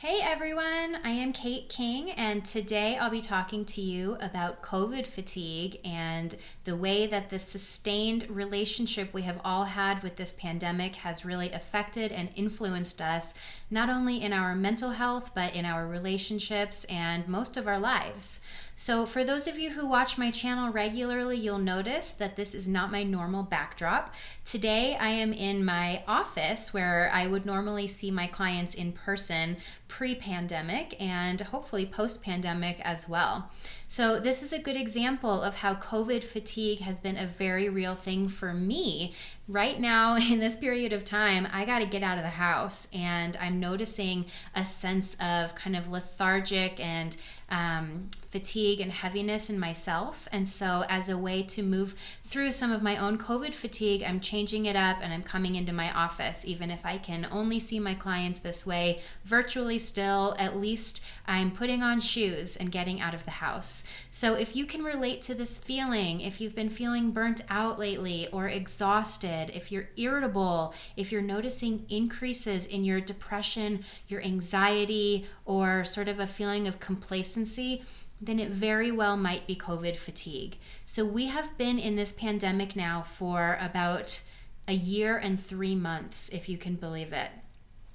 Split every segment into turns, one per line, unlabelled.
Hey everyone, I am Kate King, and today I'll be talking to you about COVID fatigue and the way that the sustained relationship we have all had with this pandemic has really affected and influenced us, not only in our mental health, but in our relationships and most of our lives. So for those of you who watch my channel regularly, you'll notice that this is not my normal backdrop. Today I am in my office where I would normally see my clients in person pre-pandemic and hopefully post-pandemic as well. So this is a good example of how COVID fatigue has been a very real thing for me. Right now, in this period of time, I got to get out of the house, and I'm noticing a sense of kind of lethargic and fatigue and heaviness in myself. And so as a way to move through some of my own COVID fatigue, I'm changing it up and I'm coming into my office. Even if I can only see my clients this way virtually still, at least I'm putting on shoes and getting out of the house. So if you can relate to this feeling, if you've been feeling burnt out lately or exhausted, if you're irritable, if you're noticing increases in your depression, your anxiety, or sort of a feeling of complacency, then it very well might be COVID fatigue. So we have been in this pandemic now for about a year and 3 months, if you can believe it.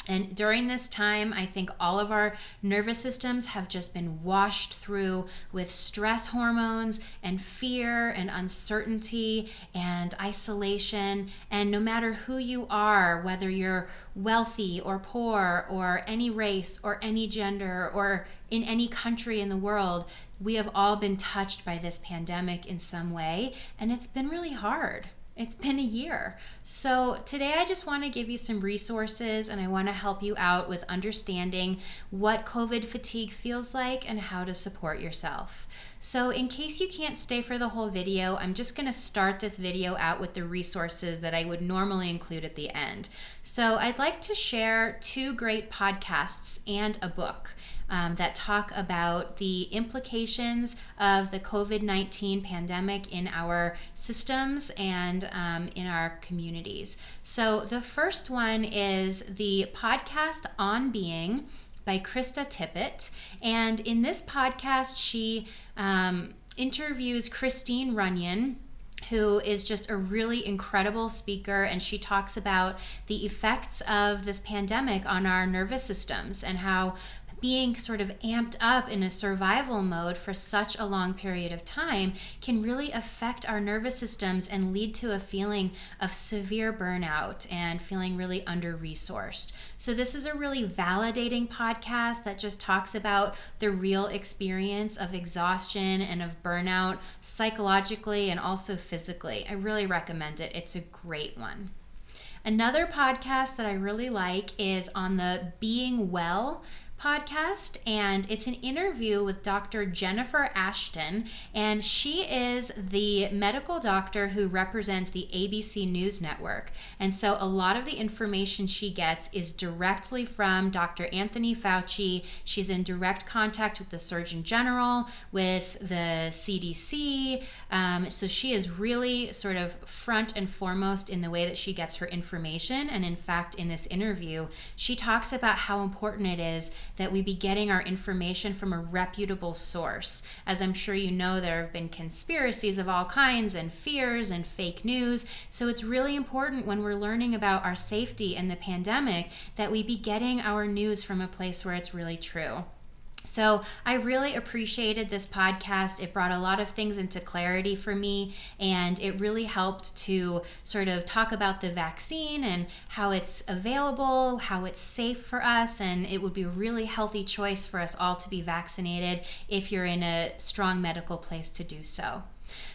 And during this time, I think all of our nervous systems have just been washed through with stress hormones and fear and uncertainty and isolation. And no matter who you are, whether you're wealthy or poor or any race or any gender or in any country in the world, we have all been touched by this pandemic in some way, and it's been really hard. It's been a year. So today I just want to give you some resources, and I want to help you out with understanding what COVID fatigue feels like and how to support yourself. So in case you can't stay for the whole video, I'm just going to start this video out with the resources that I would normally include at the end. So I'd like to share 2 great podcasts and a book that talk about the implications of the COVID-19 pandemic in our systems and in our communities. So the first one is the podcast On Being by Krista Tippett. And in this podcast, she interviews Christine Runyan, who is just a really incredible speaker, and she talks about the effects of this pandemic on our nervous systems and how being sort of amped up in a survival mode for such a long period of time can really affect our nervous systems and lead to a feeling of severe burnout and feeling really under-resourced. So this is a really validating podcast that just talks about the real experience of exhaustion and of burnout psychologically and also physically. I really recommend it. It's a great one. Another podcast that I really like is on the Being Well podcast, and it's an interview with Dr. Jennifer Ashton, and she is the medical doctor who represents the ABC News Network. And so a lot of the information she gets is directly from Dr. Anthony Fauci. She's in direct contact with the Surgeon General, with the CDC. So she is really sort of front and foremost in the way that she gets her information. And in fact, in this interview, she talks about how important it is that we be getting our information from a reputable source. As I'm sure you know, there have been conspiracies of all kinds and fears and fake news. So it's really important when we're learning about our safety and the pandemic that we be getting our news from a place where it's really true. So I really appreciated this podcast. It brought a lot of things into clarity for me, and it really helped to sort of talk about the vaccine and how it's available, how it's safe for us, and it would be a really healthy choice for us all to be vaccinated if you're in a strong medical place to do so.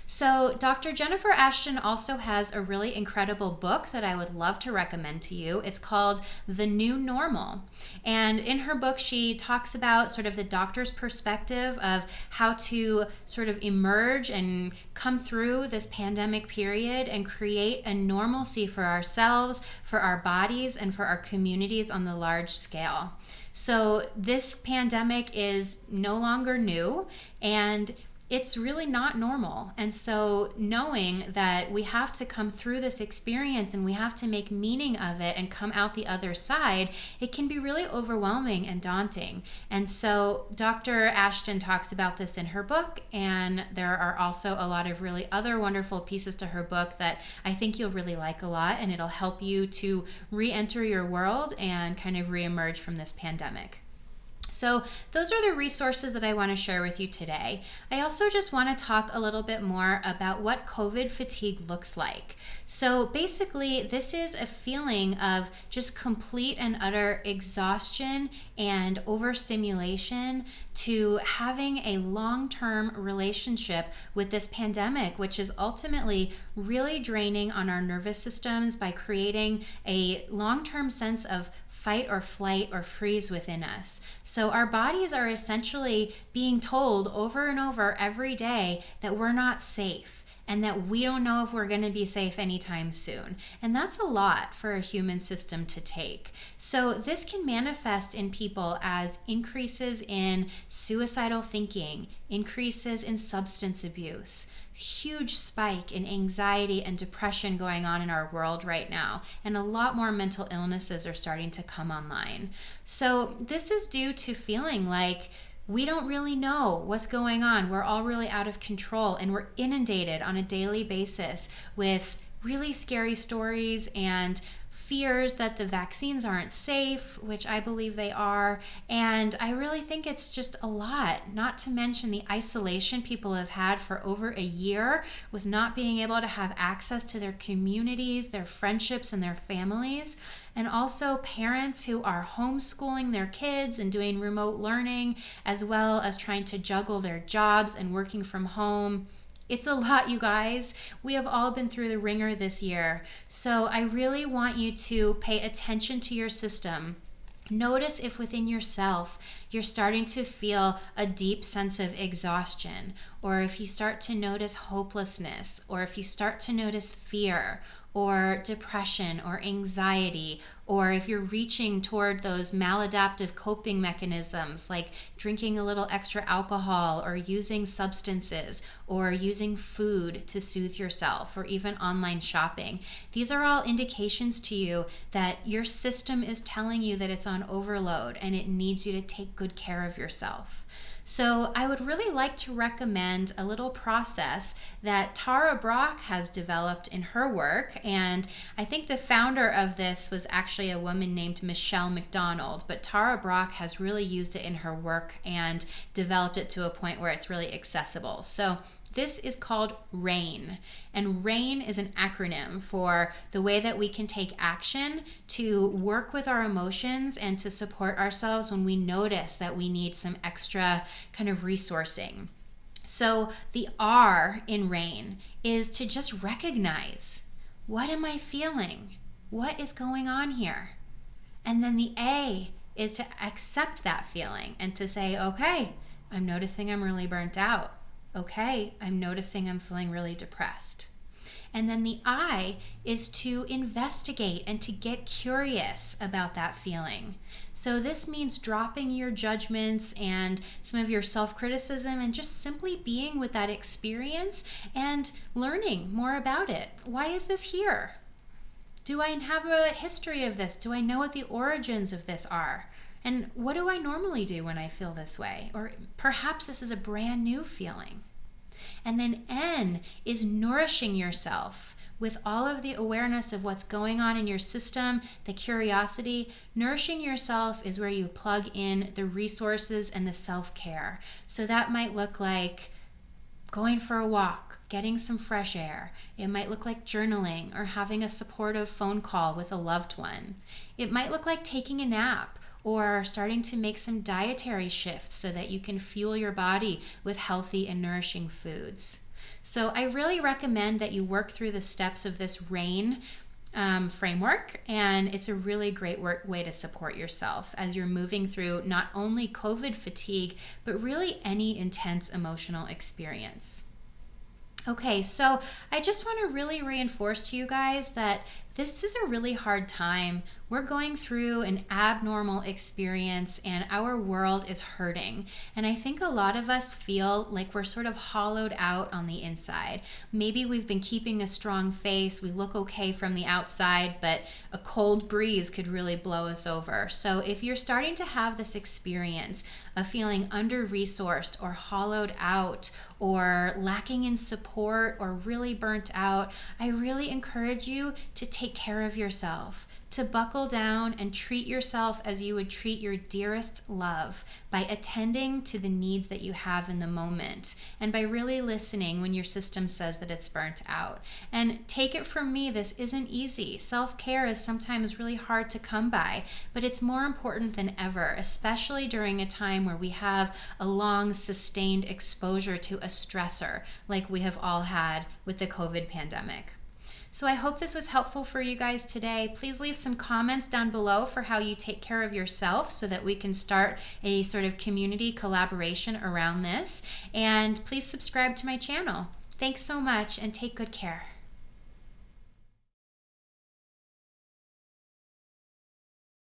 So Dr. Jennifer Ashton also has a really incredible book that I would love to recommend to you. It's called The New Normal. And in her book, she talks about sort of the doctor's perspective of how to sort of emerge and come through this pandemic period and create a normalcy for ourselves, for our bodies, and for our communities on the large scale. So this pandemic is no longer new, and it's really not normal. And so knowing that we have to come through this experience and we have to make meaning of it and come out the other side, it can be really overwhelming and daunting. And so Dr. Ashton talks about this in her book, and there are also a lot of really other wonderful pieces to her book that I think you'll really like a lot, and it'll help you to re-enter your world and kind of re-emerge from this pandemic. So those are the resources that I want to share with you today. I also just want to talk a little bit more about what COVID fatigue looks like. So basically, this is a feeling of just complete and utter exhaustion and overstimulation to having a long-term relationship with this pandemic, which is ultimately really draining on our nervous systems by creating a long-term sense of fight or flight or freeze within us. So our bodies are essentially being told over and over every day that we're not safe and that we don't know if we're going to be safe anytime soon. And that's a lot for a human system to take. So this can manifest in people as increases in suicidal thinking, increases in substance abuse, huge spike in anxiety and depression going on in our world right now, and a lot more mental illnesses are starting to come online. So this is due to feeling like we don't really know what's going on. We're all really out of control, and we're inundated on a daily basis with really scary stories and fears that the vaccines aren't safe, which I believe they are. And I really think it's just a lot, not to mention the isolation people have had for over a year with not being able to have access to their communities, their friendships, and their families. And also parents who are homeschooling their kids and doing remote learning, as well as trying to juggle their jobs and working from home. It's a lot, you guys. We have all been through the ringer this year. So I really want you to pay attention to your system. Notice if within yourself you're starting to feel a deep sense of exhaustion, or if you start to notice hopelessness, or if you start to notice fear, or depression, or anxiety, or if you're reaching toward those maladaptive coping mechanisms like drinking a little extra alcohol, or using substances, or using food to soothe yourself, or even online shopping. These are all indications to you that your system is telling you that it's on overload and it needs you to take good care of yourself. So I would really like to recommend a little process that Tara Brach has developed in her work. And I think the founder of this was actually a woman named Michelle McDonald, but Tara Brach has really used it in her work and developed it to a point where it's really accessible. So this is called RAIN, and RAIN is an acronym for the way that we can take action to work with our emotions and to support ourselves when we notice that we need some extra kind of resourcing. So the R in RAIN is to just recognize, what am I feeling? What is going on here? And then the A is to accept that feeling and to say, okay, I'm noticing I'm really burnt out. Okay, I'm noticing I'm feeling really depressed. And then the I is to investigate and to get curious about that feeling. So this means dropping your judgments and some of your self-criticism and just simply being with that experience and learning more about it. Why is this here? Do I have a history of this? Do I know what the origins of this are? And what do I normally do when I feel this way? Or perhaps this is a brand new feeling. And then N is nourishing yourself with all of the awareness of what's going on in your system, the curiosity. Nourishing yourself is where you plug in the resources and the self-care. So that might look like going for a walk, getting some fresh air. It might look like journaling or having a supportive phone call with a loved one. It might look like taking a nap, or starting to make some dietary shifts so that you can fuel your body with healthy and nourishing foods. So I really recommend that you work through the steps of this RAIN framework, and it's a really great way to support yourself as you're moving through not only COVID fatigue, but really any intense emotional experience. Okay, so I just want to really reinforce to you guys that this is a really hard time we're going through an abnormal experience and our world is hurting. And I think a lot of us feel like we're sort of hollowed out on the inside. Maybe we've been keeping a strong face, we look okay from the outside, but a cold breeze could really blow us over. So if you're starting to have this experience of feeling under-resourced or hollowed out or lacking in support or really burnt out, I really encourage you to take care of yourself, to buckle down and treat yourself as you would treat your dearest love by attending to the needs that you have in the moment and by really listening when your system says that it's burnt out. And take it from me, this isn't easy. Self-care is sometimes really hard to come by, but it's more important than ever, especially during a time where we have a long sustained exposure to a stressor like we have all had with the COVID pandemic. So I hope this was helpful for you guys today. Please leave some comments down below for how you take care of yourself so that we can start a sort of community collaboration around this. And please subscribe to my channel. Thanks so much and take good care.